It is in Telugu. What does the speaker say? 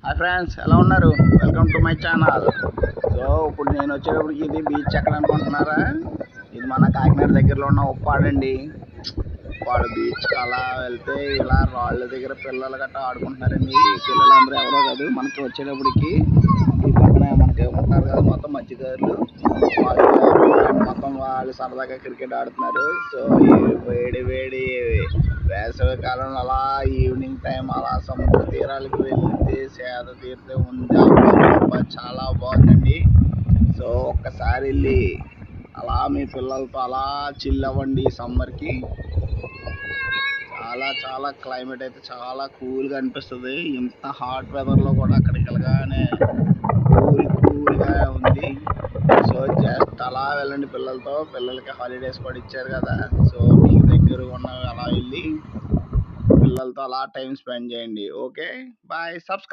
హాయ్ ఫ్రెండ్స్, ఎలా ఉన్నారు? Welcome to my channel. So ఇప్పుడు నేను వచ్చేటప్పటికి ఇది బీచ్ ఎక్కడ అనుకుంటున్నారా? ఇది మన కాకినాడ దగ్గరలో ఉన్న ఉప్పాడండి. ఉప్పాడు బీచ్కి అలా వెళ్తే ఇలా రాళ్ళ దగ్గర పిల్లలు గట్రా ఆడుకుంటున్నారండి. పిల్లలందరూ ఎవరో కాదు, మనకి వచ్చేటప్పటికి ఈ పక్కన మనకి ఉంటారు కదా మొత్తం మధ్యగారులు, వాళ్ళు మొత్తం వాళ్ళు సరదాగా క్రికెట్ ఆడుతున్నారు. సో ఈ వేడి వేడి వేసవి కాలంలో అలా ఈవినింగ్ టైం అలా సముద్ర తీరాలకు వెళ్తే సేద తీరితే ఉంది. అబ్బా చాలా బాగుందండి. సో ఒక్కసారి వెళ్ళి అలా మీ పిల్లలతో అలా చిల్ అవ్వండి. సమ్మర్కి చాలా చాలా క్లైమేట్ అయితే చాలా కూల్గా అనిపిస్తుంది. ఇంత హాట్ వెదర్లో కూడా అక్కడికి వెళ్ళగానే కూల్గా ఉంది. సో జస్ట్ అలా వెళ్ళండి పిల్లలతో. పిల్లలకి హాలిడేస్ కూడా ఇచ్చారు కదా, సో మీకు దగ్గర ఉన్నవి అలా వెళ్ళి పిల్లలతో అలా టైం స్పెండ్ చేయండి. Okay, bye. సబ్స్క్రైబ్.